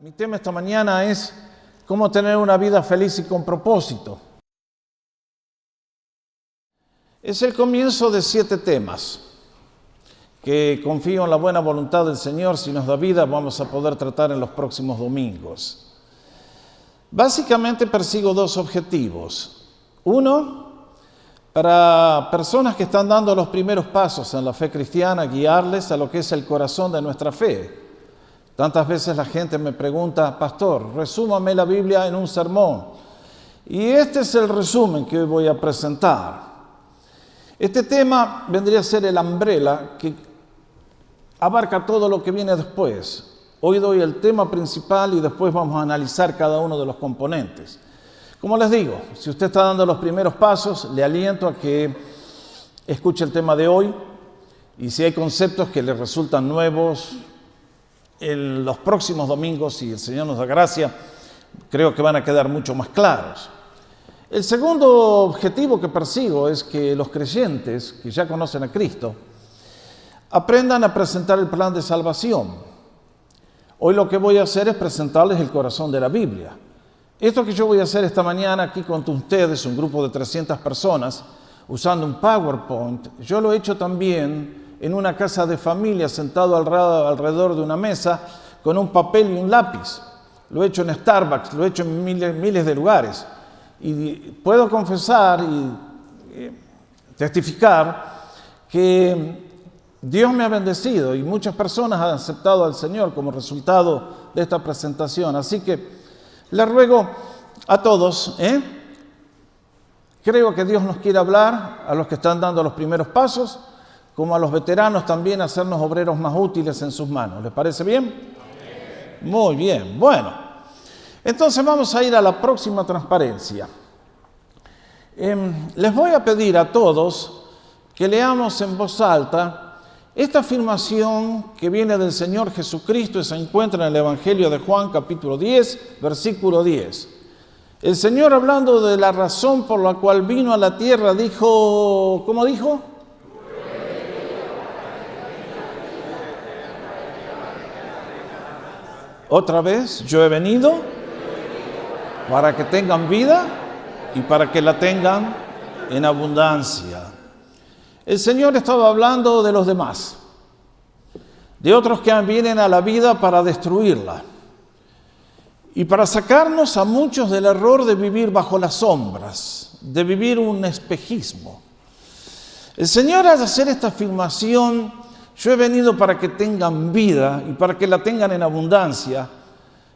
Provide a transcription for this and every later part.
Mi tema esta mañana es cómo tener una vida feliz y con propósito. Es el comienzo de 7 temas que confío en la buena voluntad del Señor. Si nos da vida, vamos a poder tratar en los próximos domingos. Básicamente persigo 2 objetivos. Uno, para personas que están dando los primeros pasos en la fe cristiana, guiarles a lo que es el corazón de nuestra fe. Tantas veces la gente me pregunta: pastor, resúmame la Biblia en un sermón. Y este es el resumen que hoy voy a presentar. Este tema vendría a ser el umbrella que abarca todo lo que viene después. Hoy doy el tema principal y después vamos a analizar cada uno de los componentes. Como les digo, si usted está dando los primeros pasos, le aliento a que escuche el tema de hoy, y si hay conceptos que le resultan nuevos, en los próximos domingos, si el Señor nos da gracia, creo que van a quedar mucho más claros. El segundo objetivo que persigo es que los creyentes que ya conocen a Cristo aprendan a presentar el plan de salvación. Hoy lo que voy a hacer es presentarles el corazón de la Biblia. Esto que yo voy a hacer esta mañana aquí con ustedes, un grupo de 300 personas, usando un PowerPoint, yo lo he hecho también en una casa de familia, sentado alrededor de una mesa, con un papel y un lápiz. Lo he hecho en Starbucks, lo he hecho en miles de lugares. Y puedo confesar y testificar que Dios me ha bendecido y muchas personas han aceptado al Señor como resultado de esta presentación. Así que les ruego a todos, creo que Dios nos quiere hablar, a los que están dando los primeros pasos, como a los veteranos también, hacernos obreros más útiles en sus manos. ¿Les parece bien? Muy bien. Bueno, entonces vamos a ir a la próxima transparencia. Les voy a pedir a todos que leamos en voz alta esta afirmación que viene del Señor Jesucristo y se encuentra en el Evangelio de Juan, capítulo 10, versículo 10. El Señor, hablando de la razón por la cual vino a la tierra, dijo, ¿cómo dijo? Otra vez, yo he venido para que tengan vida y para que la tengan en abundancia. El Señor estaba hablando de los demás, de otros que vienen a la vida para destruirla y para sacarnos a muchos del error de vivir bajo las sombras, de vivir un espejismo. El Señor, al hacer esta afirmación, yo he venido para que tengan vida y para que la tengan en abundancia,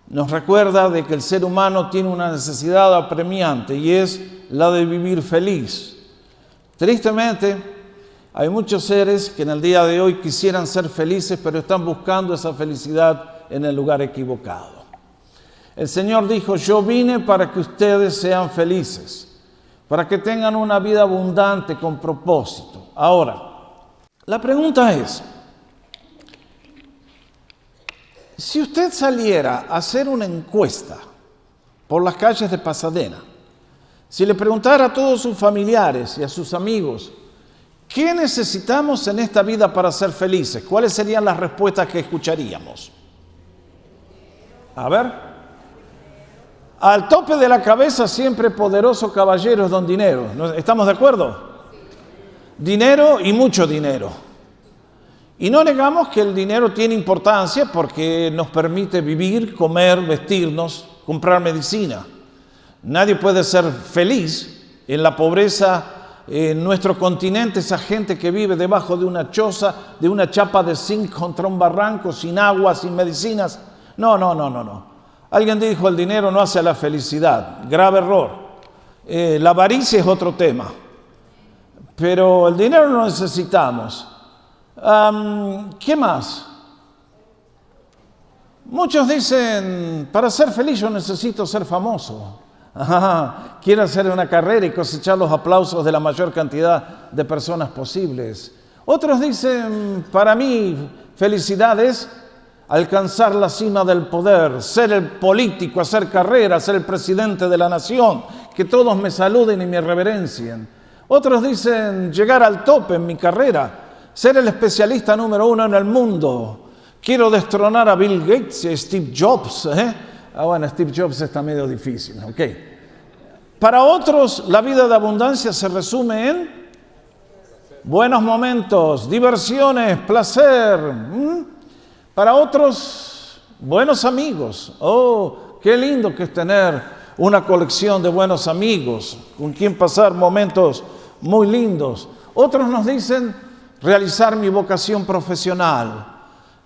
nos recuerda de que el ser humano tiene una necesidad apremiante y es la de vivir feliz. Tristemente, hay muchos seres que en el día de hoy quisieran ser felices, pero están buscando esa felicidad en el lugar equivocado. El Señor dijo: yo vine para que ustedes sean felices, para que tengan una vida abundante con propósito. Ahora, la pregunta es: si usted saliera a hacer una encuesta por las calles de Pasadena, si le preguntara a todos sus familiares y a sus amigos, ¿qué necesitamos en esta vida para ser felices?, ¿cuáles serían las respuestas que escucharíamos? A ver. Al tope de la cabeza siempre: poderoso caballero es don dinero. ¿Estamos de acuerdo? Dinero y mucho dinero. Y no negamos que el dinero tiene importancia porque nos permite vivir, comer, vestirnos, comprar medicina. Nadie puede ser feliz en la pobreza en nuestro continente, esa gente que vive debajo de una choza, de una chapa de zinc contra un barranco, sin agua, sin medicinas. No. Alguien dijo: el dinero no hace la felicidad. Grave error. La avaricia es otro tema. Pero el dinero lo necesitamos. ¿Qué más? Muchos dicen: para ser feliz yo necesito ser famoso. Quiero hacer una carrera y cosechar los aplausos de la mayor cantidad de personas posibles. Otros dicen: para mí felicidad es alcanzar la cima del poder, ser el político, hacer carrera, ser el presidente de la nación, que todos me saluden y me reverencien. Otros dicen: llegar al tope en mi carrera, ser el especialista número 1 en el mundo, quiero destronar a Bill Gates y a Steve Jobs. Bueno, Steve Jobs está medio difícil, ¿ok? Para otros, la vida de abundancia se resume en buenos momentos, diversiones, placer. Para otros, buenos amigos. Oh, qué lindo que es tener una colección de buenos amigos con quien pasar momentos muy lindos. Otros nos dicen realizar mi vocación profesional.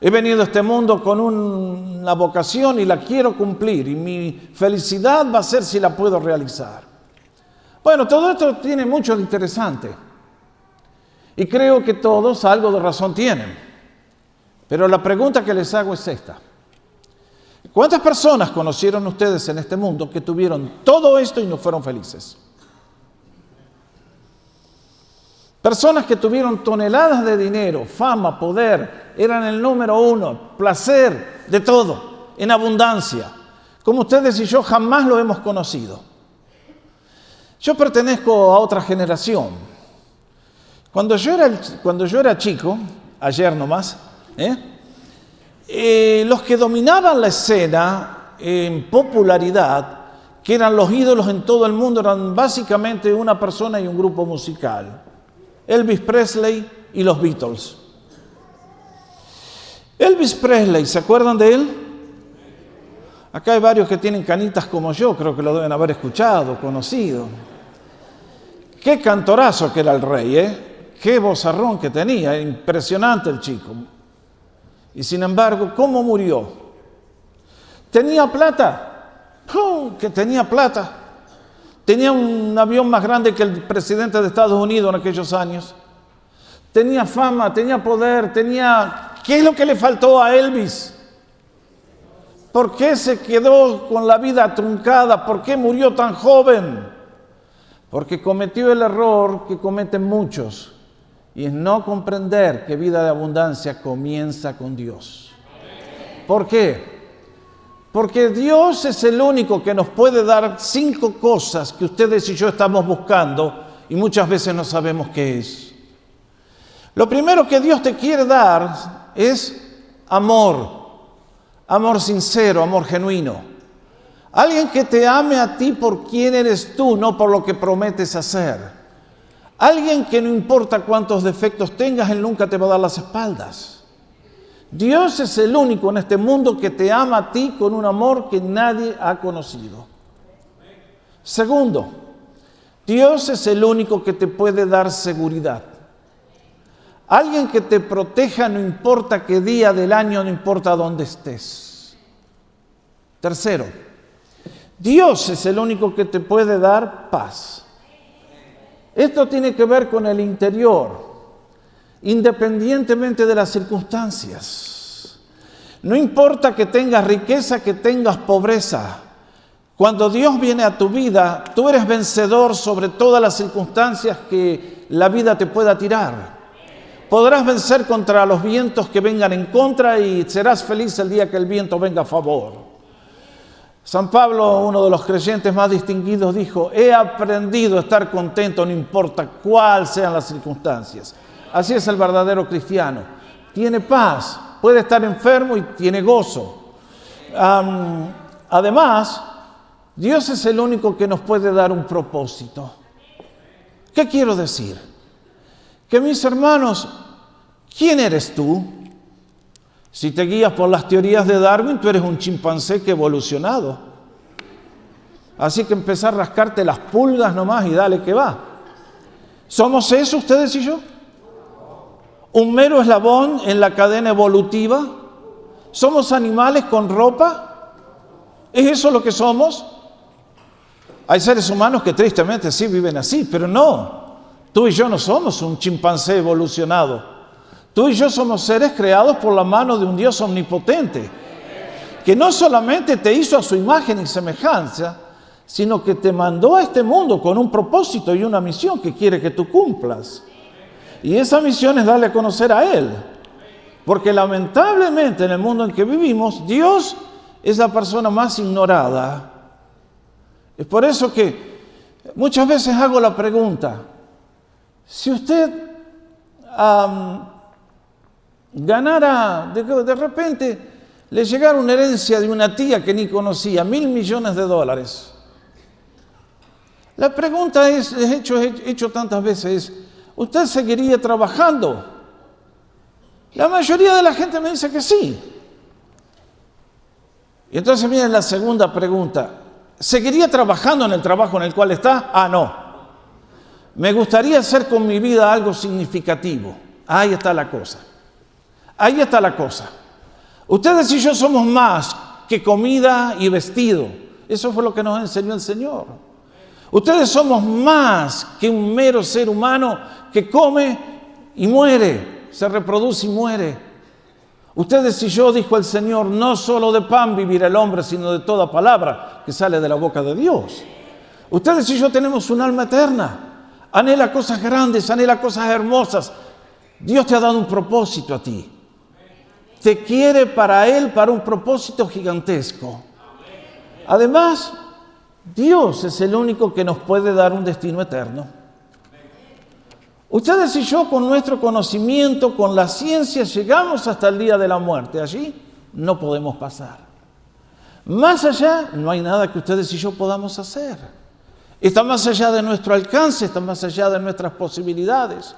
He venido a este mundo con una vocación y la quiero cumplir, y mi felicidad va a ser si la puedo realizar. Bueno, todo esto tiene mucho de interesante y creo que todos algo de razón tienen. Pero la pregunta que les hago es esta: ¿cuántas personas conocieron ustedes en este mundo que tuvieron todo esto y no fueron felices? Personas que tuvieron toneladas de dinero, fama, poder, eran el número uno, placer, de todo, en abundancia, como ustedes y yo jamás lo hemos conocido. Yo pertenezco a otra generación. Cuando yo era chico, ayer nomás, los que dominaban la escena en popularidad, que eran los ídolos en todo el mundo, eran básicamente una persona y un grupo musical: Elvis Presley y los Beatles. Elvis Presley, ¿se acuerdan de él? Acá hay varios que tienen canitas como yo, creo que lo deben haber escuchado, conocido. Qué cantorazo que era el rey, qué vozarrón que tenía, impresionante el chico. Y sin embargo, ¿cómo murió? ¿Tenía plata? Que tenía plata. Tenía un avión más grande que el presidente de Estados Unidos en aquellos años. Tenía fama, tenía poder, tenía... ¿Qué es lo que le faltó a Elvis? ¿Por qué se quedó con la vida truncada? ¿Por qué murió tan joven? Porque cometió el error que cometen muchos, y es no comprender que vida de abundancia comienza con Dios. ¿Por qué? Porque Dios es el único que nos puede dar 5 cosas que ustedes y yo estamos buscando y muchas veces no sabemos qué es. Lo primero que Dios te quiere dar es amor, amor sincero, amor genuino. Alguien que te ame a ti por quién eres tú, no por lo que prometes hacer. Alguien que no importa cuántos defectos tengas, Él nunca te va a dar las espaldas. Dios es el único en este mundo que te ama a ti con un amor que nadie ha conocido. Segundo, Dios es el único que te puede dar seguridad. Alguien que te proteja no importa qué día del año, no importa dónde estés. Tercero, Dios es el único que te puede dar paz. Esto tiene que ver con el interior, independientemente de las circunstancias. No importa que tengas riqueza, que tengas pobreza. Cuando Dios viene a tu vida, tú eres vencedor sobre todas las circunstancias que la vida te pueda tirar. Podrás vencer contra los vientos que vengan en contra y serás feliz el día que el viento venga a favor. San Pablo, uno de los creyentes más distinguidos, dijo: he aprendido a estar contento, no importa cuáles sean las circunstancias. Así es el verdadero cristiano. Tiene paz, puede estar enfermo y tiene gozo. Además, Dios es el único que nos puede dar un propósito. ¿Qué quiero decir? Que mis hermanos, ¿quién eres tú? Si te guías por las teorías de Darwin, tú eres un chimpancé que ha evolucionado. Así que empezar a rascarte las pulgas nomás y dale que va. ¿Somos eso ustedes y yo? ¿Un mero eslabón en la cadena evolutiva? ¿Somos animales con ropa? ¿Es eso lo que somos? Hay seres humanos que tristemente sí viven así, pero no. Tú y yo no somos un chimpancé evolucionado. Tú y yo somos seres creados por la mano de un Dios omnipotente, que no solamente te hizo a su imagen y semejanza, sino que te mandó a este mundo con un propósito y una misión que quiere que tú cumplas. Y esa misión es darle a conocer a Él. Porque lamentablemente en el mundo en que vivimos, Dios es la persona más ignorada. Es por eso que muchas veces hago la pregunta: si usted ganara, de repente le llegara una herencia de una tía que ni conocía, $1.000 millones. La pregunta es, hecho tantas veces, ¿usted seguiría trabajando? La mayoría de la gente me dice que sí. Y entonces viene la segunda pregunta. ¿Seguiría trabajando en el trabajo en el cual está? No. Me gustaría hacer con mi vida algo significativo. Ahí está la cosa. Ahí está la cosa. Ustedes y yo somos más que comida y vestido. Eso fue lo que nos enseñó el Señor. Ustedes somos más que un mero ser humano que come y muere, se reproduce y muere. Ustedes y yo, dijo el Señor, no solo de pan vivirá el hombre, sino de toda palabra que sale de la boca de Dios. Ustedes y yo tenemos un alma eterna. Anhela cosas grandes, anhela cosas hermosas. Dios te ha dado un propósito a ti. Te quiere para Él, para un propósito gigantesco. Además, Dios es el único que nos puede dar un destino eterno. Ustedes y yo, con nuestro conocimiento, con la ciencia, llegamos hasta el día de la muerte. Allí no podemos pasar. Más allá, no hay nada que ustedes y yo podamos hacer. Está más allá de nuestro alcance, está más allá de nuestras posibilidades.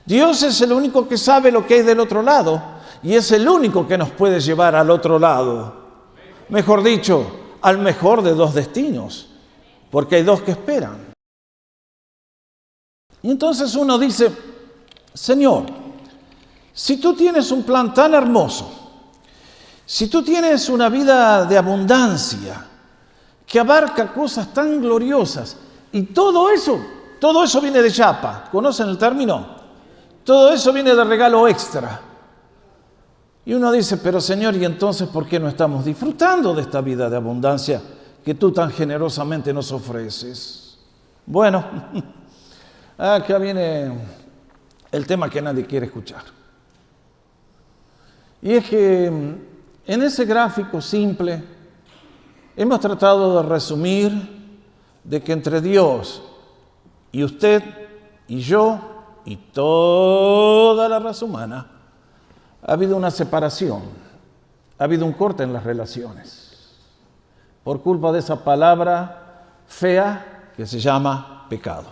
Dios es el único que sabe lo que hay del otro lado y es el único que nos puede llevar al otro lado. Mejor dicho, al mejor de dos destinos, porque hay dos que esperan. Y entonces uno dice, Señor, si tú tienes un plan tan hermoso, si tú tienes una vida de abundancia, que abarca cosas tan gloriosas, y todo eso viene de chapa, ¿conocen el término? Todo eso viene de regalo extra. Y uno dice, pero Señor, ¿y entonces por qué no estamos disfrutando de esta vida de abundancia que tú tan generosamente nos ofreces? Bueno, acá viene el tema que nadie quiere escuchar. Y es que en ese gráfico simple hemos tratado de resumir de que entre Dios y usted y yo y toda la raza humana ha habido una separación, ha habido un corte en las relaciones por culpa de esa palabra fea que se llama pecado.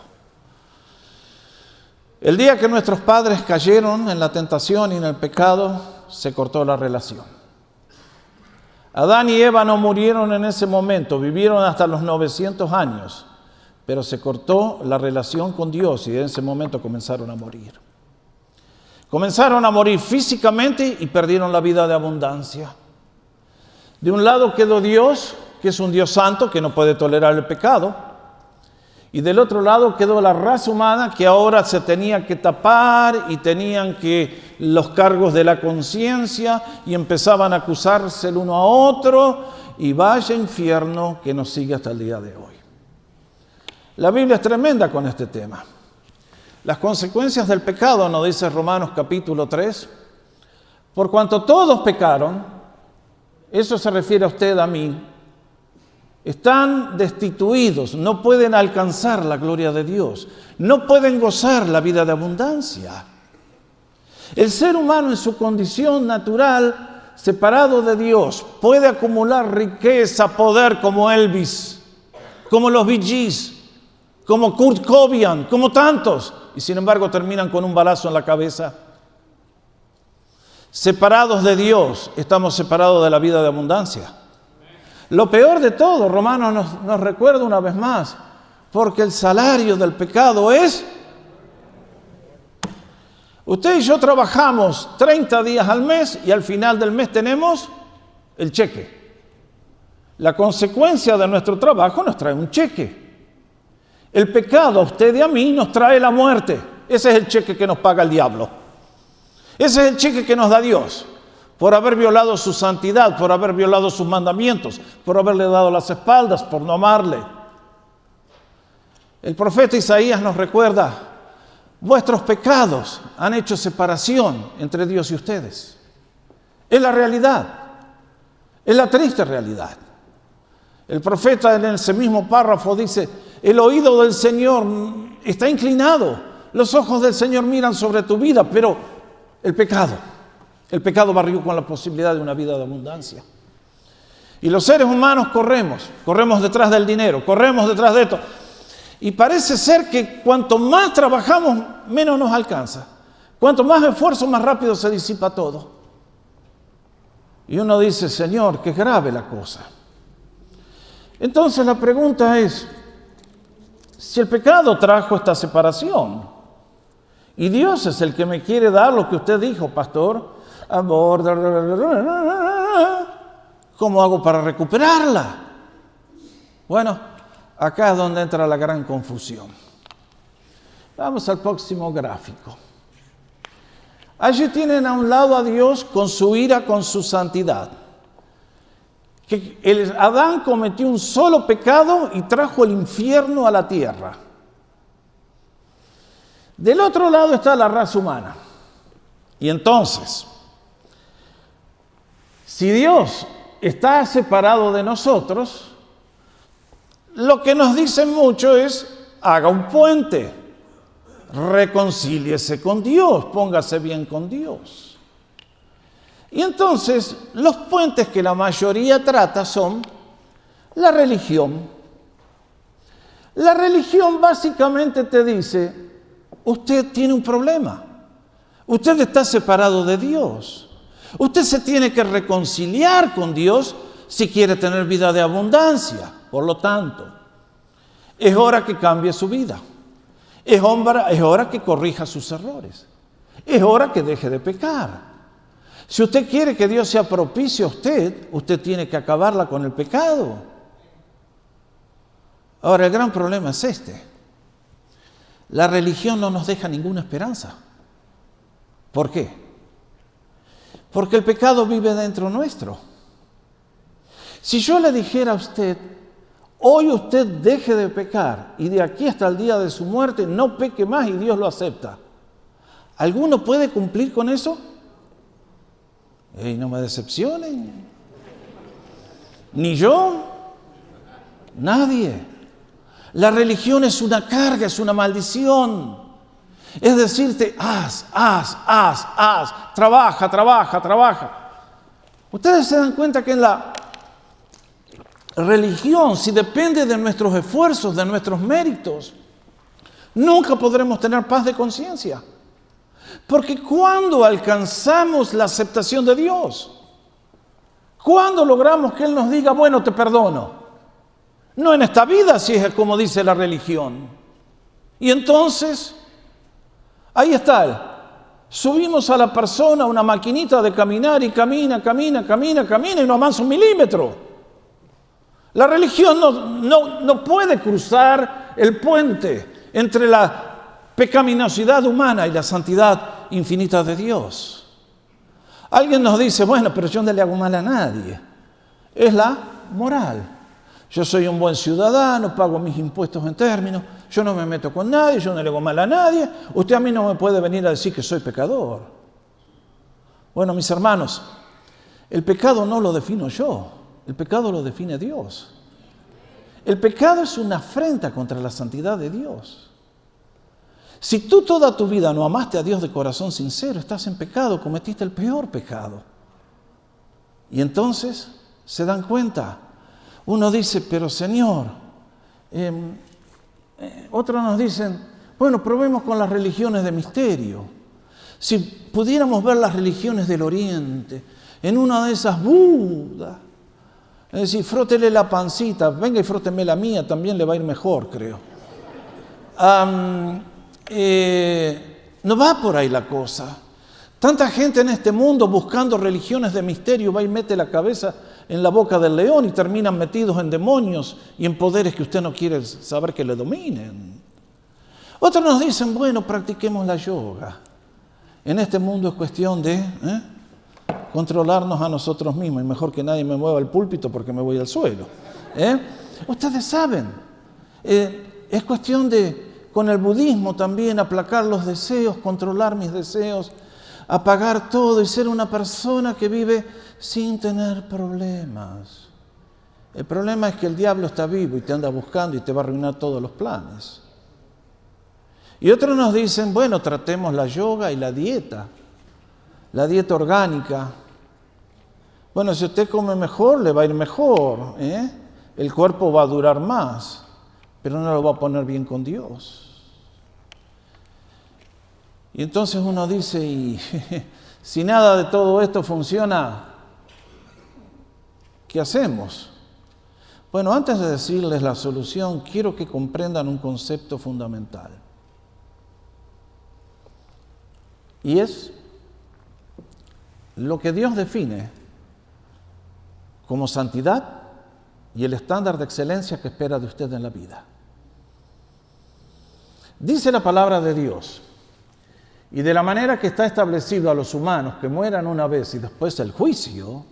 El día que nuestros padres cayeron en la tentación y en el pecado, se cortó la relación. Adán y Eva no murieron en ese momento, vivieron hasta los 900 años, pero se cortó la relación con Dios y en ese momento comenzaron a morir. Comenzaron a morir físicamente y perdieron la vida de abundancia. De un lado quedó Dios, que es un Dios santo, que no puede tolerar el pecado. Y del otro lado quedó la raza humana, que ahora se tenía que tapar y tenían que los cargos de la conciencia y empezaban a acusarse el uno a otro. Y vaya infierno que nos sigue hasta el día de hoy. La Biblia es tremenda con este tema. Las consecuencias del pecado, nos dice Romanos capítulo 3, por cuanto todos pecaron, eso se refiere a usted, a mí, están destituidos, no pueden alcanzar la gloria de Dios, no pueden gozar la vida de abundancia. El ser humano en su condición natural, separado de Dios, puede acumular riqueza, poder como Elvis, como los Bee Gees, como Kurt Cobain, como tantos, y sin embargo terminan con un balazo en la cabeza. Separados de Dios, estamos separados de la vida de abundancia. Lo peor de todo, Romanos nos recuerda una vez más, porque el salario del pecado es... Usted y yo trabajamos 30 días al mes y al final del mes tenemos el cheque. La consecuencia de nuestro trabajo nos trae un cheque. El pecado a usted y a mí nos trae la muerte. Ese es el cheque que nos paga el diablo. Ese es el cheque que nos da Dios por haber violado su santidad, por haber violado sus mandamientos, por haberle dado las espaldas, por no amarle. El profeta Isaías nos recuerda, vuestros pecados han hecho separación entre Dios y ustedes. Es la realidad, es la triste realidad. El profeta en ese mismo párrafo dice, el oído del Señor está inclinado, los ojos del Señor miran sobre tu vida, pero el pecado El pecado barrió con la posibilidad de una vida de abundancia. Y los seres humanos corremos detrás del dinero, corremos detrás de esto. Y parece ser que cuanto más trabajamos, menos nos alcanza. Cuanto más esfuerzo, más rápido se disipa todo. Y uno dice, Señor, qué grave la cosa. Entonces la pregunta es, si el pecado trajo esta separación, y Dios es el que me quiere dar lo que usted dijo, pastor, amor, ¿cómo hago para recuperarla? Bueno, acá es donde entra la gran confusión. Vamos al próximo gráfico. Allí tienen a un lado a Dios con su ira, con su santidad. Que Adán cometió un solo pecado y trajo el infierno a la tierra. Del otro lado está la raza humana. Y entonces, si Dios está separado de nosotros, lo que nos dicen mucho es, haga un puente, reconcíliese con Dios, póngase bien con Dios. Y entonces, los puentes que la mayoría trata son la religión. La religión básicamente te dice, usted tiene un problema, usted está separado de Dios, usted se tiene que reconciliar con Dios si quiere tener vida de abundancia. Por lo tanto, es hora que cambie su vida, es hora que corrija sus errores, es hora que deje de pecar. Si usted quiere que Dios sea propicio a usted tiene que acabarla con el pecado. Ahora, el gran problema es este. La religión no nos deja ninguna esperanza. ¿Por qué? Porque el pecado vive dentro nuestro. Si yo le dijera a usted, hoy usted deje de pecar y de aquí hasta el día de su muerte no peque más y Dios lo acepta, ¿alguno puede cumplir con eso? No me decepcionen. Ni yo, nadie. La religión es una carga, es una maldición. Es decirte, haz, trabaja. Ustedes se dan cuenta que en la religión, si depende de nuestros esfuerzos, de nuestros méritos, nunca podremos tener paz de conciencia. Porque ¿cuándo alcanzamos la aceptación de Dios? ¿Cuándo logramos que Él nos diga, bueno, te perdono? No en esta vida, si es como dice la religión. Y entonces, ahí está. Subimos a la persona una maquinita de caminar y camina y no avanza un milímetro. La religión no puede cruzar el puente entre la pecaminosidad humana y la santidad infinita de Dios. Alguien nos dice, bueno, pero yo no le hago mal a nadie. Es la moral. Yo soy un buen ciudadano, pago mis impuestos en términos, yo no me meto con nadie, yo no le hago mal a nadie, usted a mí no me puede venir a decir que soy pecador. Bueno, mis hermanos, el pecado no lo defino yo, el pecado lo define Dios. El pecado es una afrenta contra la santidad de Dios. Si tú toda tu vida no amaste a Dios de corazón sincero, estás en pecado, cometiste el peor pecado. Y entonces se dan cuenta. Uno dice, pero Señor, otros nos dicen, bueno, probemos con las religiones de misterio. Si pudiéramos ver las religiones del Oriente, en una de esas Buda, es decir, frótele la pancita, venga y fróteme la mía, también le va a ir mejor, creo. No va por ahí la cosa. Tanta gente en este mundo buscando religiones de misterio va y mete la cabeza en la boca del león y terminan metidos en demonios y en poderes que usted no quiere saber que le dominen. Otros nos dicen, bueno, practiquemos la yoga. En este mundo es cuestión de controlarnos a nosotros mismos y mejor que nadie me mueva el púlpito porque me voy al suelo. Ustedes saben, es cuestión de, con el budismo también, aplacar los deseos, controlar mis deseos, apagar todo y ser una persona que vive sin tener problemas. El problema es que el diablo está vivo y te anda buscando y te va a arruinar todos los planes. Y otros nos dicen, bueno, tratemos la yoga y la dieta. la dieta orgánica. Bueno, si usted come mejor, le va a ir mejor, ¿eh? El cuerpo va a durar más, pero no lo va a poner bien con Dios. Y entonces uno dice, y si nada de todo esto funciona, ¿qué hacemos? Bueno, antes de decirles la solución, quiero que comprendan un concepto fundamental. Y es lo que Dios define como santidad y el estándar de excelencia que espera de usted en la vida. Dice la palabra de Dios, y de la manera que está establecido a los humanos que mueran una vez y después el juicio,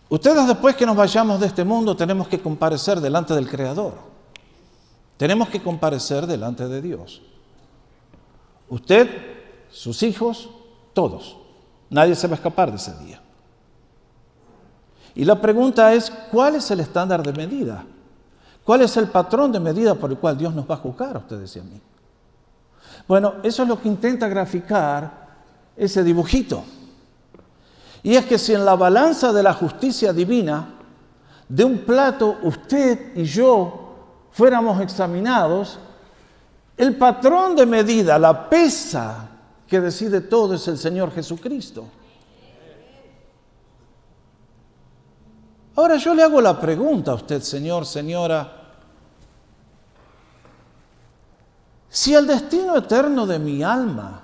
ustedes después que nos vayamos de este mundo tenemos que comparecer delante del Creador. Tenemos que comparecer delante de Dios. Usted, sus hijos, todos. Nadie se va a escapar de ese día. Y la pregunta es, ¿cuál es el estándar de medida? ¿Cuál es el patrón de medida por el cual Dios nos va a juzgar a ustedes y a mí? Bueno, eso es lo que intenta graficar ese dibujito. Y es que si en la balanza de la justicia divina, de un plato usted y yo fuéramos examinados, el patrón de medida, la pesa que decide todo es el Señor Jesucristo. Ahora yo le hago la pregunta a usted, señor, señora, si el destino eterno de mi alma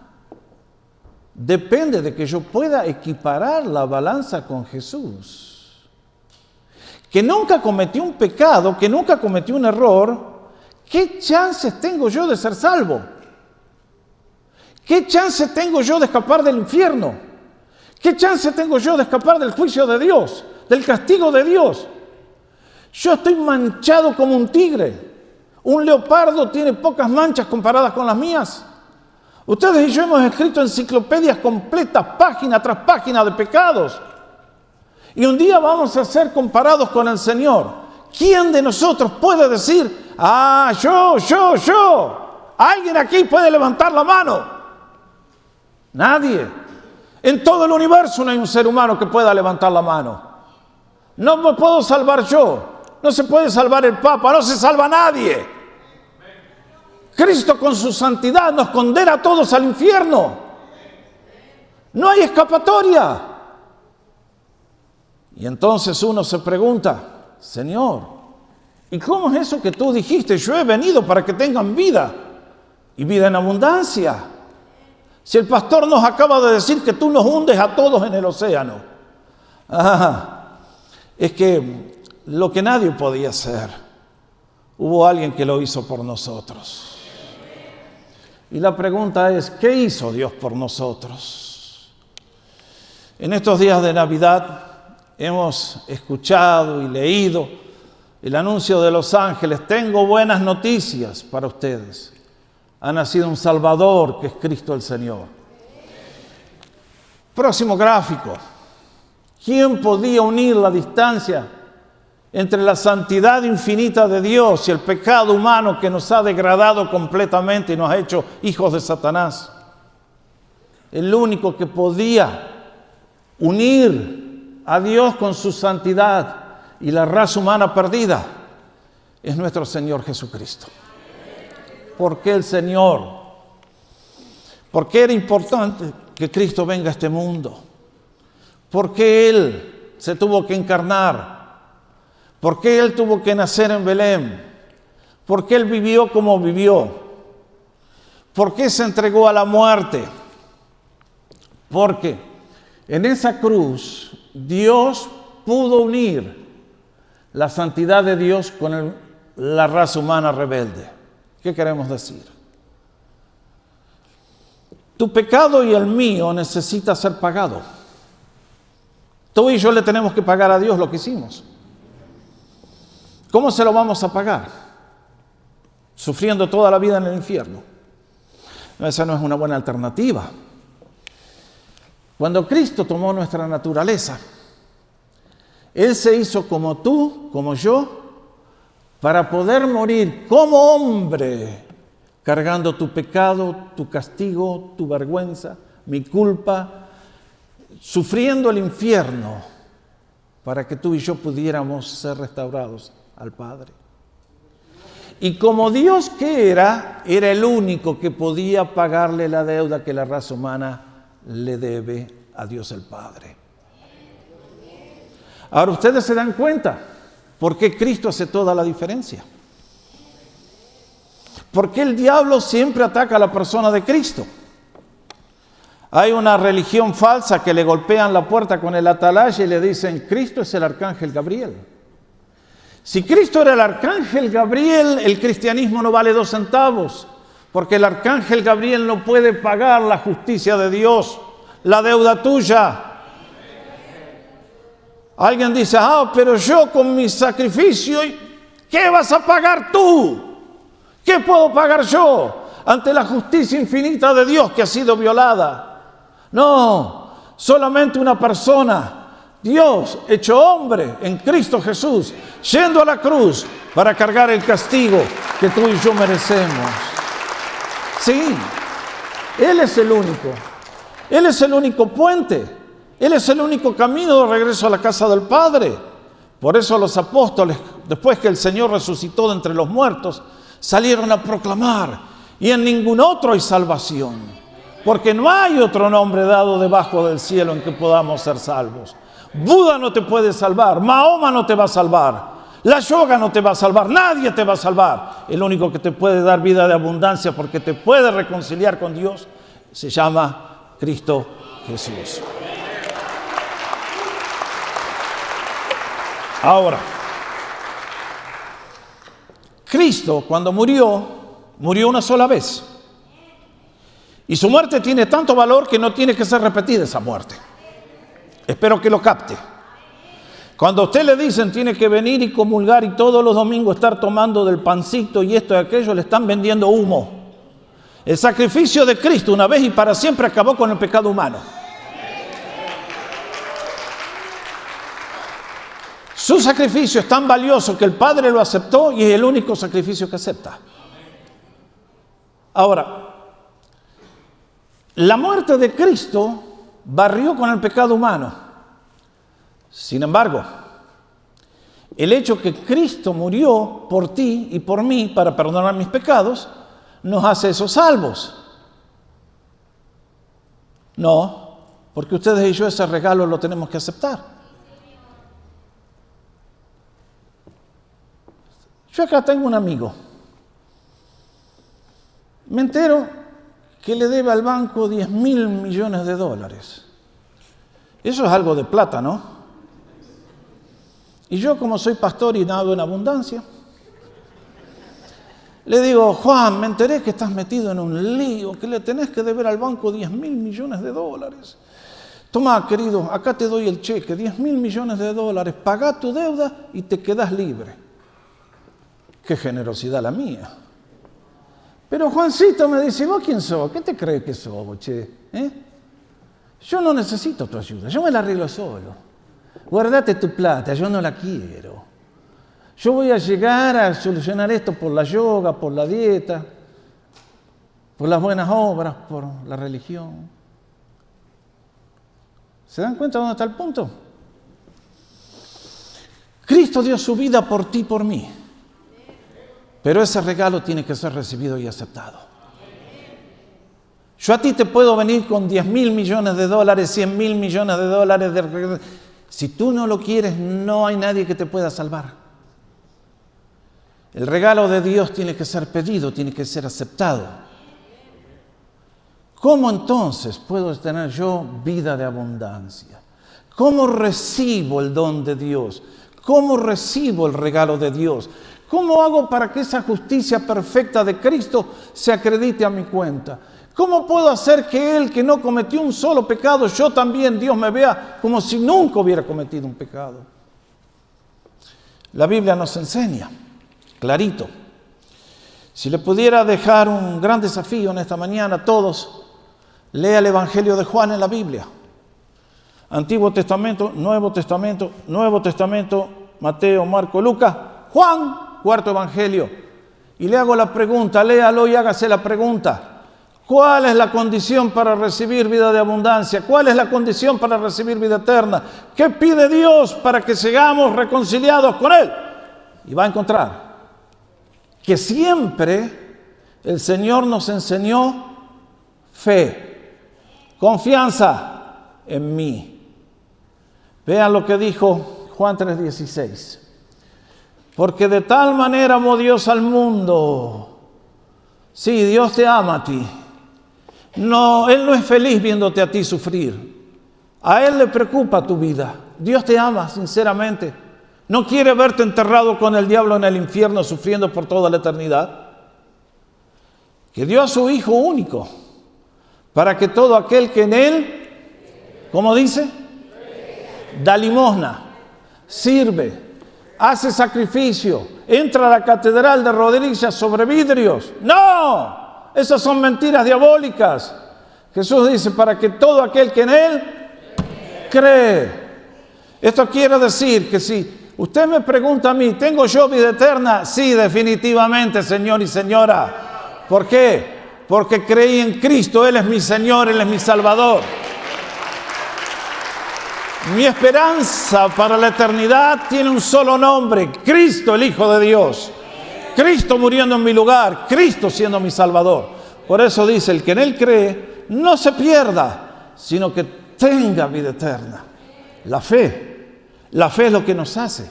depende de que yo pueda equiparar la balanza con Jesús, que nunca cometió un pecado, que nunca cometió un error, ¿qué chances tengo yo de ser salvo? ¿Qué chance tengo yo de escapar del infierno? ¿Qué chance tengo yo de escapar del juicio de Dios, del castigo de Dios? Yo estoy manchado como un tigre. Un leopardo tiene pocas manchas comparadas con las mías. Ustedes y yo hemos escrito enciclopedias completas, página tras página de pecados. Y un día vamos a ser comparados con el Señor. ¿Quién de nosotros puede decir, yo? ¿Alguien aquí puede levantar la mano? Nadie. En todo el universo no hay un ser humano que pueda levantar la mano. No me puedo salvar yo. No se puede salvar el Papa. No se salva nadie. Cristo con su santidad nos condena a todos al infierno. No hay escapatoria. Y entonces uno se pregunta, Señor, ¿y cómo es eso que tú dijiste? Yo he venido para que tengan vida y vida en abundancia. Si el pastor nos acaba de decir que tú nos hundes a todos en el océano. Es que lo que nadie podía hacer, hubo alguien que lo hizo por nosotros. Y la pregunta es, ¿qué hizo Dios por nosotros? En estos días de Navidad hemos escuchado y leído el anuncio de los ángeles. Tengo buenas noticias para ustedes. Ha nacido un Salvador que es Cristo el Señor. Próximo gráfico. ¿Quién podía unir la distancia entre la santidad infinita de Dios y el pecado humano que nos ha degradado completamente y nos ha hecho hijos de Satanás? El único que podía unir a Dios con su santidad y la raza humana perdida es nuestro Señor Jesucristo. ¿Por qué el Señor? ¿Por qué era importante que Cristo venga a este mundo? ¿Por qué Él se tuvo que encarnar? ¿Por qué Él tuvo que nacer en Belén? ¿Por qué Él vivió como vivió? ¿Por qué se entregó a la muerte? Porque en esa cruz Dios pudo unir la santidad de Dios con la raza humana rebelde. ¿Qué queremos decir? Tu pecado y el mío necesita ser pagado. Tú y yo le tenemos que pagar a Dios lo que hicimos. ¿Cómo se lo vamos a pagar? Sufriendo toda la vida en el infierno. No, esa no es una buena alternativa. Cuando Cristo tomó nuestra naturaleza, Él se hizo como tú, como yo, para poder morir como hombre, cargando tu pecado, tu castigo, tu vergüenza, mi culpa, sufriendo el infierno para que tú y yo pudiéramos ser restaurados al Padre. Y como Dios que era el único que podía pagarle la deuda que la raza humana le debe a Dios el Padre. Ahora ustedes se dan cuenta por qué Cristo hace toda la diferencia. ¿Por qué el diablo siempre ataca a la persona de Cristo? Hay una religión falsa que le golpean la puerta con el atalaya y le dicen, Cristo es el arcángel Gabriel. Si Cristo era el arcángel Gabriel, el cristianismo no vale 2 centavos, porque el arcángel Gabriel no puede pagar la justicia de Dios, la deuda tuya. Alguien dice, pero yo con mi sacrificio, ¿qué vas a pagar tú? ¿Qué puedo pagar yo ante la justicia infinita de Dios que ha sido violada? No, solamente una persona, Dios hecho hombre en Cristo Jesús, yendo a la cruz para cargar el castigo que tú y yo merecemos. Sí, Él es el único. Él es el único puente. Él es el único camino de regreso a la casa del Padre. Por eso los apóstoles, después que el Señor resucitó de entre los muertos, salieron a proclamar, y en ningún otro hay salvación, porque no hay otro nombre dado debajo del cielo en que podamos ser salvos. Buda no te puede salvar, Mahoma no te va a salvar, la yoga no te va a salvar, nadie te va a salvar. El único que te puede dar vida de abundancia porque te puede reconciliar con Dios se llama Cristo Jesús. Ahora, Cristo cuando murió una sola vez. Y su muerte tiene tanto valor que no tiene que ser repetida esa muerte. Espero que lo capte. Cuando a usted le dicen tiene que venir y comulgar y todos los domingos estar tomando del pancito y esto y aquello, le están vendiendo humo. El sacrificio de Cristo una vez y para siempre acabó con el pecado humano. Su sacrificio es tan valioso que el Padre lo aceptó y es el único sacrificio que acepta. Ahora, la muerte de Cristo barrió con el pecado humano. Sin embargo, el hecho que Cristo murió por ti y por mí para perdonar mis pecados, nos hace esos salvos. No, porque ustedes y yo ese regalo lo tenemos que aceptar. Yo acá tengo un amigo. Me entero que le debe al banco 10.000 millones de dólares. Eso es algo de plata, ¿no? Y yo, como soy pastor y nado en abundancia, le digo, Juan, me enteré que estás metido en un lío, que le tenés que deber al banco 10.000 millones de dólares. Toma, querido, acá te doy el cheque, 10.000 millones de dólares, pagá tu deuda y te quedás libre. Qué generosidad la mía. Pero Juancito me dice, ¿vos quién sos? ¿Qué te crees que sos, che? Yo no necesito tu ayuda, yo me la arreglo solo. Guardate tu plata, yo no la quiero. Yo voy a llegar a solucionar esto por la yoga, por la dieta, por las buenas obras, por la religión. ¿Se dan cuenta dónde está el punto? Cristo dio su vida por ti y por mí. Pero ese regalo tiene que ser recibido y aceptado. Yo a ti te puedo venir con 10.000 millones de dólares, 100.000 millones de dólares. Si tú no lo quieres, no hay nadie que te pueda salvar. El regalo de Dios tiene que ser pedido, tiene que ser aceptado. ¿Cómo entonces puedo tener yo vida de abundancia? ¿Cómo recibo el don de Dios? ¿Cómo recibo el regalo de Dios? ¿Cómo hago para que esa justicia perfecta de Cristo se acredite a mi cuenta? ¿Cómo puedo hacer que Él, que no cometió un solo pecado, yo también, Dios me vea como si nunca hubiera cometido un pecado? La Biblia nos enseña, clarito. Si le pudiera dejar un gran desafío en esta mañana a todos, lea el Evangelio de Juan en la Biblia. Antiguo Testamento, Nuevo Testamento, Mateo, Marco, Lucas, Juan, cuarto Evangelio. Y le hago la pregunta, léalo y hágase la pregunta. ¿Cuál es la condición para recibir vida de abundancia? ¿Cuál es la condición para recibir vida eterna? ¿Qué pide Dios para que seamos reconciliados con Él? Y va a encontrar que siempre el Señor nos enseñó fe, confianza en mí. Vean lo que dijo Juan 3:16. Porque de tal manera amó Dios al mundo. Sí, Dios te ama a ti. No, Él no es feliz viéndote a ti sufrir. A Él le preocupa tu vida. Dios te ama sinceramente. No quiere verte enterrado con el diablo en el infierno sufriendo por toda la eternidad. Que dio a su Hijo único para que todo aquel que en Él, ¿cómo dice? Da limosna, sirve, hace sacrificio, entra a la catedral de rodillas sobre vidrios. ¡No! Esas son mentiras diabólicas. Jesús dice, para que todo aquel que en Él cree. Esto quiere decir que si usted me pregunta a mí, ¿tengo yo vida eterna? Sí, definitivamente, señor y señora. ¿Por qué? Porque creí en Cristo. Él es mi Señor, Él es mi Salvador. Mi esperanza para la eternidad tiene un solo nombre: Cristo, el Hijo de Dios. Cristo muriendo en mi lugar, Cristo siendo mi Salvador. Por eso dice, el que en Él cree, no se pierda, sino que tenga vida eterna. La fe es lo que nos hace.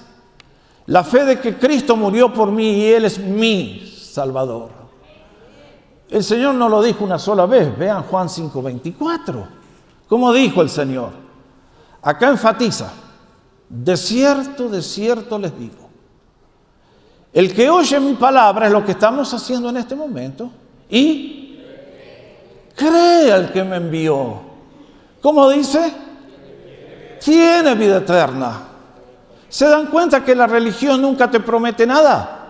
La fe de que Cristo murió por mí y Él es mi Salvador. El Señor no lo dijo una sola vez. Vean Juan 5:24. ¿Cómo dijo el Señor? Acá enfatiza: de cierto les digo, el que oye mi palabra, es lo que estamos haciendo en este momento, y cree al que me envió. ¿Cómo dice? Tiene vida eterna. ¿Se dan cuenta que la religión nunca te promete nada?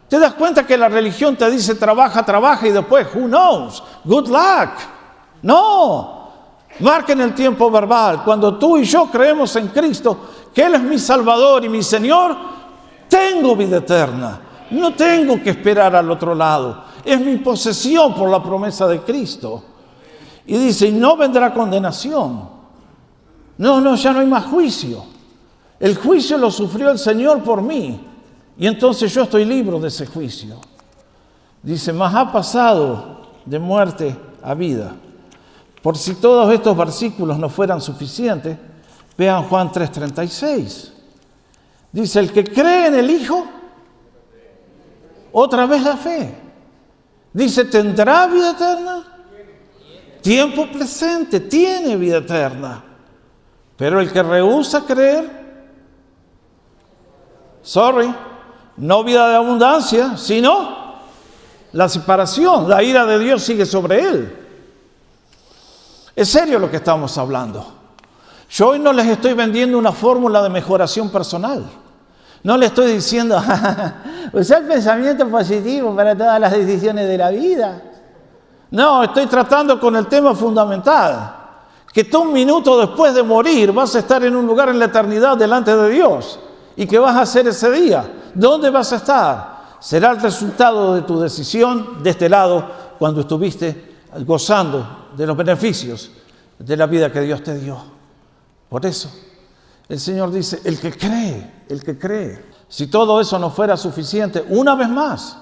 ¿Te das cuenta que la religión te dice trabaja y después who knows, good luck? No. Marquen el tiempo verbal. Cuando tú y yo creemos en Cristo, que Él es mi Salvador y mi Señor, tengo vida eterna. No tengo que esperar al otro lado. Es mi posesión por la promesa de Cristo. Y dice, y no vendrá condenación. No, ya no hay más juicio. El juicio lo sufrió el Señor por mí. Y entonces yo estoy libre de ese juicio. Dice, mas ha pasado de muerte a vida. Por si todos estos versículos no fueran suficientes, vean Juan 3:36. Dice, el que cree en el Hijo, otra vez la fe. Dice, ¿tendrá vida eterna? Tiempo presente, tiene vida eterna. Pero el que rehúsa creer, no vida de abundancia, sino la separación, la ira de Dios sigue sobre él. Es serio lo que estamos hablando. Yo hoy no les estoy vendiendo una fórmula de mejoración personal. No les estoy diciendo, usa el pensamiento positivo para todas las decisiones de la vida. No, estoy tratando con el tema fundamental. Que tú un minuto después de morir vas a estar en un lugar en la eternidad delante de Dios. ¿Y qué vas a hacer ese día? ¿Dónde vas a estar? Será el resultado de tu decisión de este lado cuando estuviste gozando de los beneficios de la vida que Dios te dio. Por eso el Señor dice, el que cree. Si todo eso no fuera suficiente, una vez más,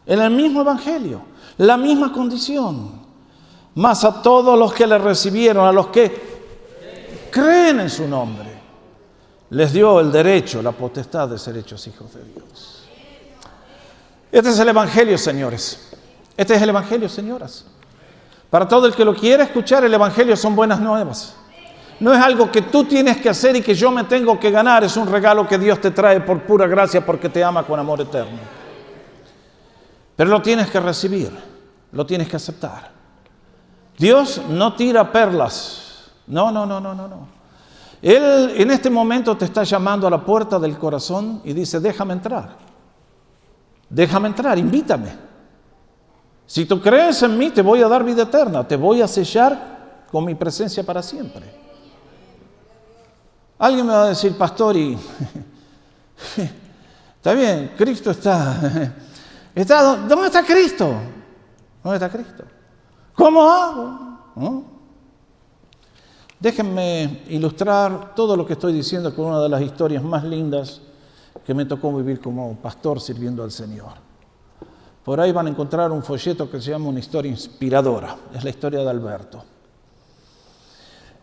en el mismo evangelio, la misma condición, más a todos los que le recibieron, a los que creen en su nombre, les dio el derecho, la potestad de ser hechos hijos de Dios. Este es el evangelio, señores. Este es el evangelio, señoras. Para todo el que lo quiera escuchar, el evangelio son buenas nuevas. No es algo que tú tienes que hacer y que yo me tengo que ganar. Es un regalo que Dios te trae por pura gracia porque te ama con amor eterno. Pero lo tienes que recibir, lo tienes que aceptar. Dios no tira perlas. No. Él en este momento te está llamando a la puerta del corazón y dice, déjame entrar. Déjame entrar, invítame. Si tú crees en mí, te voy a dar vida eterna. Te voy a sellar con mi presencia para siempre. Alguien me va a decir, pastor, y está bien, Cristo está. ¿Dónde está Cristo? ¿Dónde está Cristo? ¿Cómo hago? ¿No? Déjenme ilustrar todo lo que estoy diciendo con una de las historias más lindas que me tocó vivir como pastor sirviendo al Señor. Por ahí van a encontrar un folleto que se llama Una historia inspiradora. Es la historia de Alberto.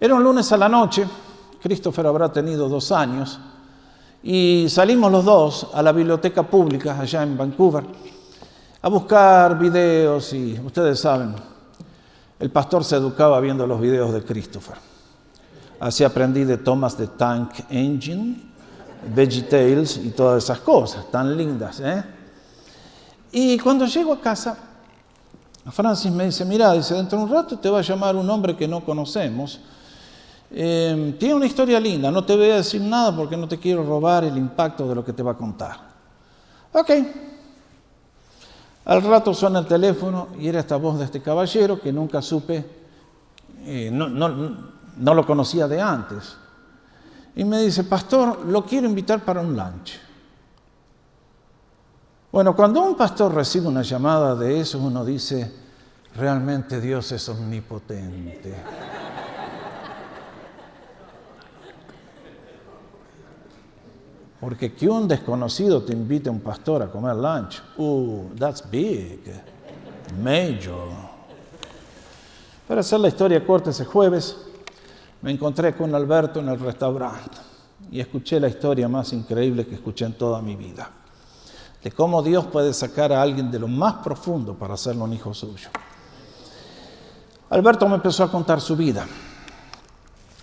Era un lunes a la noche, Christopher habrá tenido 2 años, y salimos los dos a la biblioteca pública allá en Vancouver a buscar videos y ustedes saben, el pastor se educaba viendo los videos de Christopher. Así aprendí de Thomas the Tank Engine, VeggieTales y todas esas cosas tan lindas, ¿eh? Y cuando llego a casa, Francis me dice, mira, dice, dentro de un rato te va a llamar un hombre que no conocemos. Tiene una historia linda, no te voy a decir nada porque no te quiero robar el impacto de lo que te va a contar. Ok. Al rato suena el teléfono y era esta voz de este caballero que nunca supe, no lo conocía de antes. Y me dice, pastor, lo quiero invitar para un lunch. Bueno, cuando un pastor recibe una llamada de eso, uno dice, realmente Dios es omnipotente. Porque que un desconocido te invite a un pastor a comer lunch, that's big, major. Para hacer la historia corta, ese jueves me encontré con Alberto en el restaurante y escuché la historia más increíble que escuché en toda mi vida, de cómo Dios puede sacar a alguien de lo más profundo para hacerlo un hijo suyo. Alberto me empezó a contar su vida.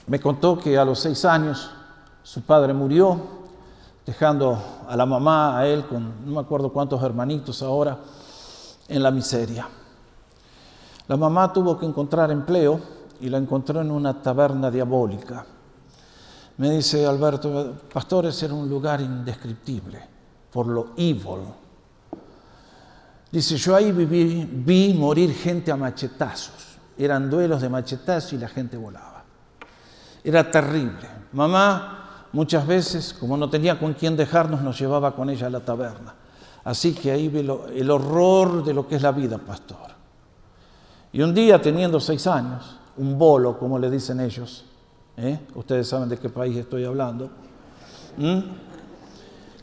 Me contó que a los 6 años su padre murió, dejando a la mamá, a él, con no me acuerdo cuántos hermanitos ahora, en la miseria. La mamá tuvo que encontrar empleo y la encontró en una taberna diabólica. Me dice Alberto, pastores, era un lugar indescriptible por lo evil. Dice, yo ahí vi morir gente a machetazos. Eran duelos de machetazos y la gente volaba. Era terrible. Mamá muchas veces, como no tenía con quién dejarnos, nos llevaba con ella a la taberna. Así que ahí vi el horror de lo que es la vida, pastor. Y un día, teniendo 6 años, un bolo, como le dicen ellos, ustedes saben de qué país estoy hablando,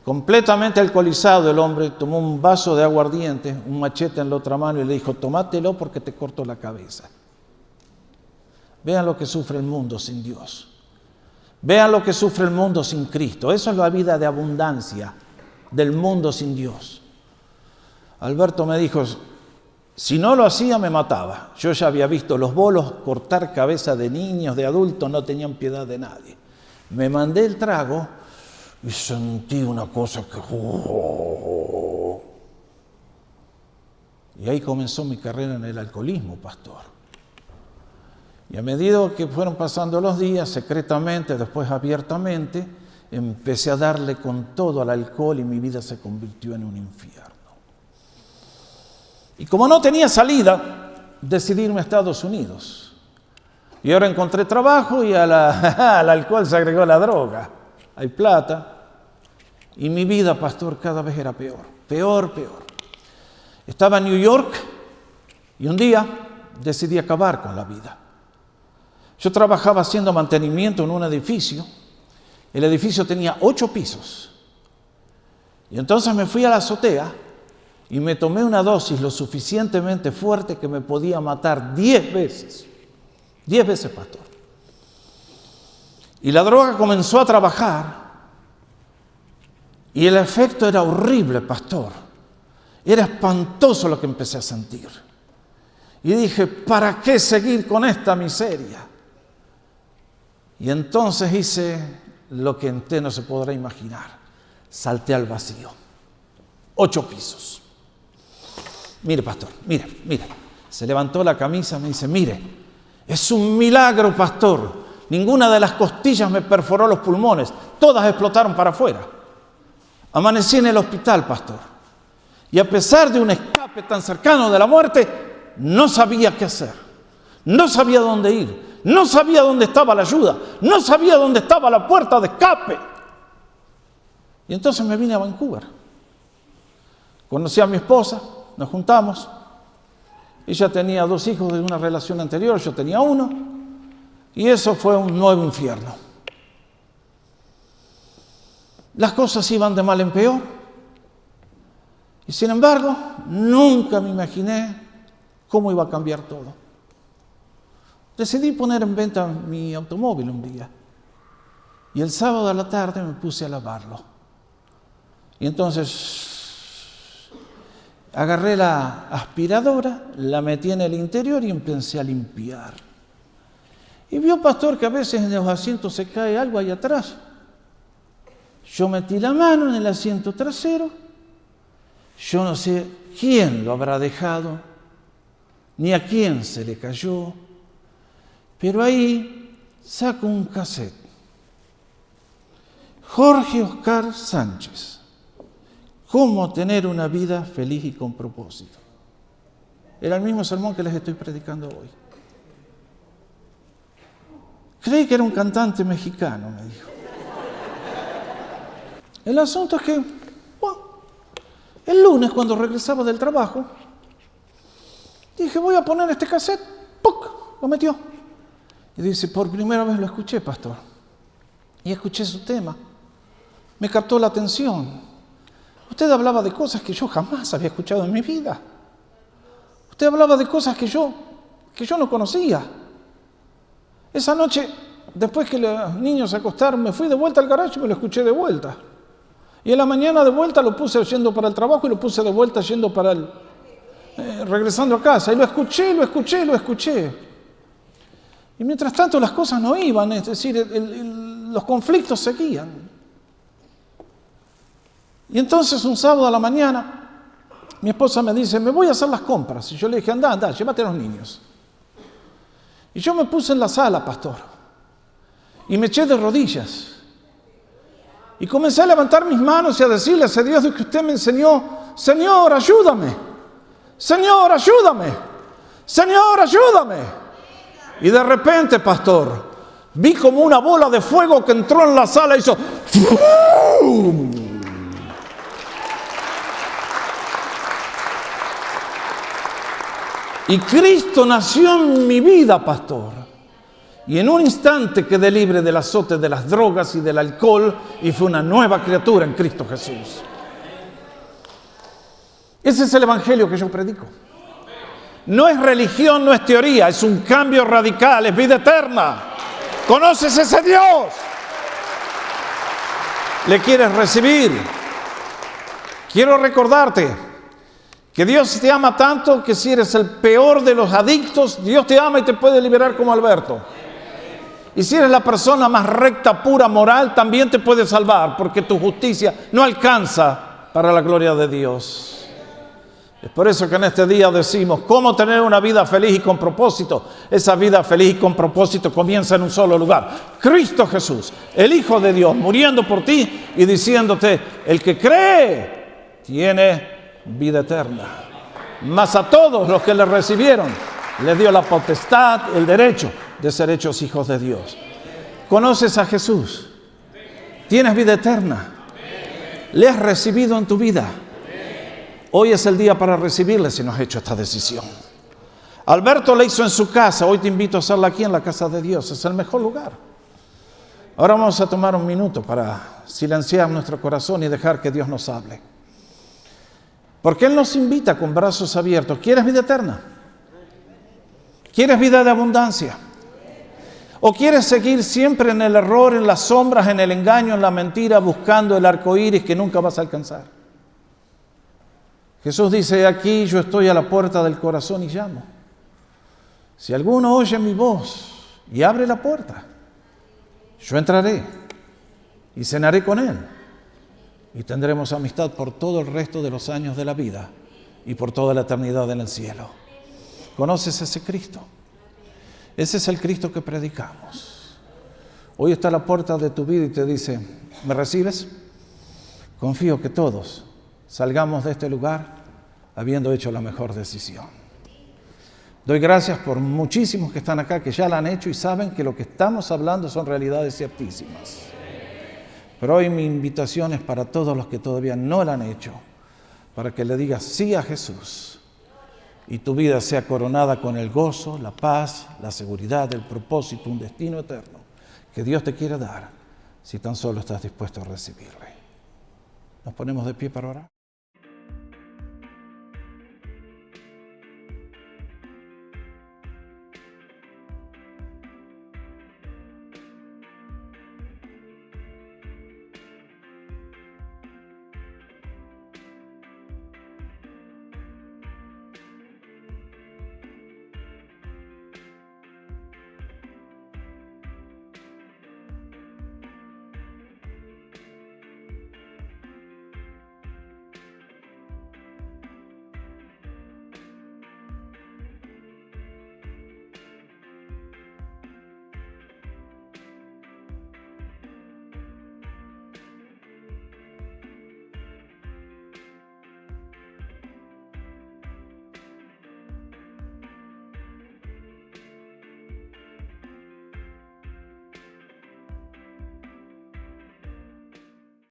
completamente alcoholizado el hombre, tomó un vaso de aguardiente, un machete en la otra mano y le dijo, tómatelo porque te corto la cabeza. Vean lo que sufre el mundo sin Dios. Vean lo que sufre el mundo sin Cristo. Eso es la vida de abundancia del mundo sin Dios. Alberto me dijo, si no lo hacía me mataba. Yo ya había visto los bolos cortar cabeza de niños, de adultos, no tenían piedad de nadie. Me mandé el trago y sentí una cosa que... Y ahí comenzó mi carrera en el alcoholismo, pastor. Y a medida que fueron pasando los días, secretamente, después abiertamente, empecé a darle con todo al alcohol y mi vida se convirtió en un infierno. Y como no tenía salida, decidí irme a Estados Unidos. Y ahora encontré trabajo y al alcohol se agregó la droga. Hay plata. Y mi vida, pastor, cada vez era peor. Peor. Estaba en New York y un día decidí acabar con la vida. Yo trabajaba haciendo mantenimiento en un edificio. El edificio tenía 8 pisos. Y entonces me fui a la azotea y me tomé una dosis lo suficientemente fuerte que me podía matar 10 veces. 10 veces, pastor. Y la droga comenzó a trabajar y el efecto era horrible, pastor. Era espantoso lo que empecé a sentir. Y dije, ¿para qué seguir con esta miseria? Y entonces hice lo que usted no se podrá imaginar. Salté al vacío. 8 pisos. Mire, pastor, mire. Se levantó la camisa, me dice, mire, es un milagro, pastor. Ninguna de las costillas me perforó los pulmones. Todas explotaron para afuera. Amanecí en el hospital, pastor. Y a pesar de un escape tan cercano de la muerte, no sabía qué hacer. No sabía dónde ir. No sabía dónde estaba la ayuda. No sabía dónde estaba la puerta de escape. Y entonces me vine a Vancouver. Conocí a mi esposa, nos juntamos. Ella tenía 2 hijos de una relación anterior, yo tenía 1, y eso fue un nuevo infierno. Las cosas iban de mal en peor, y sin embargo, nunca me imaginé cómo iba a cambiar todo. Decidí poner en venta mi automóvil un día, y el sábado a la tarde me puse a lavarlo. Y entonces agarré la aspiradora, la metí en el interior y empecé a limpiar. Y vio, pastor, que a veces en los asientos se cae algo ahí atrás. Yo metí la mano en el asiento trasero. Yo no sé quién lo habrá dejado, ni a quién se le cayó, pero ahí saco un cassette. Jorge Oscar Sánchez. ¿Cómo tener una vida feliz y con propósito? Era el mismo sermón que les estoy predicando hoy. Creí que era un cantante mexicano, me dijo. El asunto es que, bueno, el lunes cuando regresaba del trabajo, dije, voy a poner este cassette. ¡Puc! Lo metió. Y dice, por primera vez lo escuché, pastor. Y escuché su tema. Me captó la atención. Usted hablaba de cosas que yo jamás había escuchado en mi vida. Usted hablaba de cosas que yo no conocía. Esa noche, después que los niños se acostaron, me fui de vuelta al garaje y me lo escuché de vuelta. Y en la mañana de vuelta lo puse yendo para el trabajo y lo puse de vuelta yendo para regresando a casa. Y lo escuché. Y mientras tanto las cosas no iban, es decir, los conflictos seguían. Y entonces un sábado a la mañana, mi esposa me dice, me voy a hacer las compras. Y yo le dije, anda, llévate a los niños. Y yo me puse en la sala, pastor, y me eché de rodillas. Y comencé a levantar mis manos y a decirle a ese Dios que usted me enseñó, Señor, ayúdame. Señor, ayúdame. Señor, ayúdame. Y de repente, pastor, vi como una bola de fuego que entró en la sala y hizo ¡fum! Y Cristo nació en mi vida, pastor. Y en un instante quedé libre del azote de las drogas y del alcohol y fui una nueva criatura en Cristo Jesús. Ese es el evangelio que yo predico. No es religión, no es teoría, es un cambio radical, es vida eterna. ¿Conoces ese Dios? ¿Le quieres recibir? Quiero recordarte que Dios te ama tanto que si eres el peor de los adictos, Dios te ama y te puede liberar como Alberto. Y si eres la persona más recta, pura, moral, también te puede salvar, porque tu justicia no alcanza para la gloria de Dios. Es por eso que en este día decimos, ¿cómo tener una vida feliz y con propósito? Esa vida feliz y con propósito comienza en un solo lugar. Cristo Jesús, el Hijo de Dios, muriendo por ti y diciéndote, el que cree tiene vida eterna. Mas a todos los que le recibieron, les dio la potestad, el derecho de ser hechos hijos de Dios. ¿Conoces a Jesús? ¿Tienes vida eterna? ¿Le has recibido en tu vida? Hoy es el día para recibirle si no has hecho esta decisión. Alberto la hizo en su casa, hoy te invito a hacerla aquí en la casa de Dios, es el mejor lugar. Ahora vamos a tomar un minuto para silenciar nuestro corazón y dejar que Dios nos hable. Porque Él nos invita con brazos abiertos. ¿Quieres vida eterna? ¿Quieres vida de abundancia? ¿O quieres seguir siempre en el error, en las sombras, en el engaño, en la mentira, buscando el arco iris que nunca vas a alcanzar? Jesús dice, aquí yo estoy a la puerta del corazón y llamo. Si alguno oye mi voz y abre la puerta, yo entraré y cenaré con él. Y tendremos amistad por todo el resto de los años de la vida y por toda la eternidad en el cielo. ¿Conoces ese Cristo? Ese es el Cristo que predicamos. Hoy está a la puerta de tu vida y te dice, ¿me recibes? Confío que todos salgamos de este lugar habiendo hecho la mejor decisión. Doy gracias por muchísimos que están acá, que ya la han hecho y saben que lo que estamos hablando son realidades ciertísimas. Pero hoy mi invitación es para todos los que todavía no la han hecho, para que le digas sí a Jesús, y tu vida sea coronada con el gozo, la paz, la seguridad, el propósito, un destino eterno que Dios te quiere dar si tan solo estás dispuesto a recibirle. Nos ponemos de pie para orar.